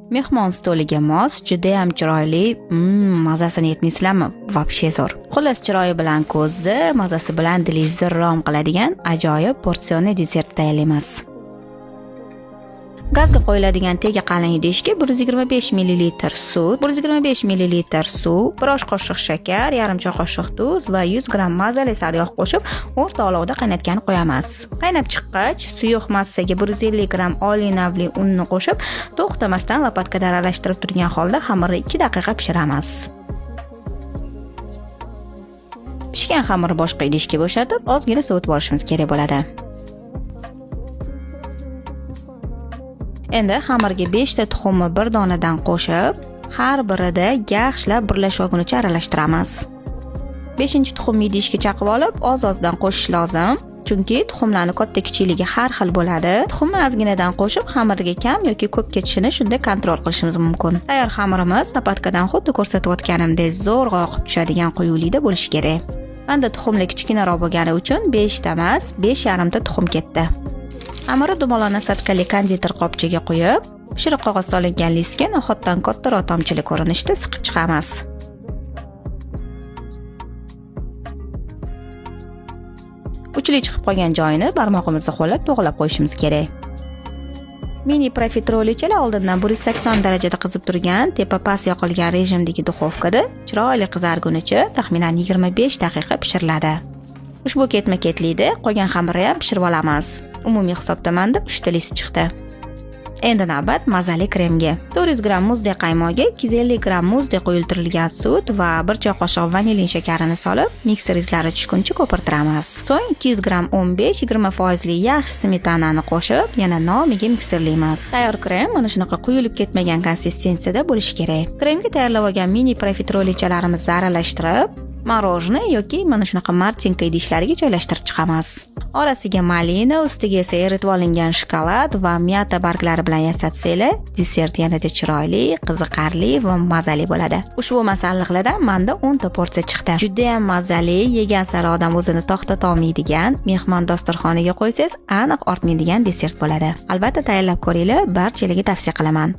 Mehmon stoliga mos, juda ham chiroyli, mazasini aytmaysizlarmi? Вообще zo'r. Xullas, chiroyi bilan ko'zni, mazasi bilan dilingizni rom qiladigan ajoyib porsionli desert tayyorlaymiz. Gazga qo'yiladigan tegi qalin idishga 125 ml suv, 125 ml suv, 1 osh qoshiq shakar, yarim choy qoshiq tuz va 100 g mazali sariyog' qo'shib o'rta olovda qaynatgan qo'yamiz. Qaynab chiqqach, suyuq massaga 150 g oliy navli unni qo'shib, to'xtamasdan lopatkada aralashtirib turgan holda xamirni 2 daqiqa pishiramiz. Pishgan xamirni boshqa idishga bo'shatib, ozgina sovutib olishimiz kerak bo'ladi. Endi xamirga 5 ta tuxumni bir donadan qo'shib, har birida yaxshilab birlashgunicha aralashtiramiz. 5-tuxumni idishga chaqib olib, oz-ozdan qo'shish lozim, chunki tuxumlarning katta kichikligi har xil bo'ladi. Tuxumni ozginadan qo'shib, xamirga kam yoki ko'p ketishini shunda kontrol qilishimiz mumkin. Tayyor xamirimiz napatkadan xuddi ko'rsatayotganimdek zo'rg'a oqib tushadigan quyuqlikda bo'lishi kerak. Menda tuxumlar kichkinaroq bo'lgani uchun 5 ta emas, 5,5 ta tuxum ketdi. Xamirni dumalona satkali konditer qopchiga qo'yib, pishiriq qog'oz solingan listga nohotdan kattaroq tomchilik ko'rinishda siqib chiqamiz. Uchli chiqib qolgan joyini barmog'imizni qo'llab to'g'rilab qo'yishimiz kerak. Mini profiterolechalar oldindan 180 darajada qizib turgan, tepa past yoqilgan rejimdagi duxovkada chiroyli qizargunicha taxminan 25 daqiqa pishiriladi. Ushbu ketma-ketlikda qolgan xamirni ham pishirib olamiz. Umumiy hisobda menda 3 ta list chiqdi. Endi navbat mazali kremga. 400 g muzdek qaymoqga 250 g muzdek quyiltirilgan sut va 1 choy qoshiq vanilin shakarini solib, mikser izlari tushguncha ko'pirtiramiz. So'ng 200 g 15-20% yaxshi smetanani qo'shib, yana nomiga mikserlaymiz. Tayyor krem mana shunaqa quyilib ketmagan konsistensiyada bo'lishi kerak. Kremga tayyorlab olgan mini profiterolechalarimizni aralashtirib, marojniy yoki mana shunaqa martinka idishlariga joylashtirib chiqamiz. Orasiga malina, ustiga esa eritib olingan shokolad va myata barglari bilan yasatsanglar, desert yanada chiroyli, qiziqarli va mazali bo'ladi. Ushbu masalliqlardan menda 10 ta porsiya chiqdi. Juda ham mazali, yegan sari odam o'zini to'xtata olmaydigan, mehmon dasturxoniga qo'ysangiz aniq ortmaydigan desert bo'ladi. Albatta tayyorlab ko'ringlar, barchalarga tavsiya qilaman.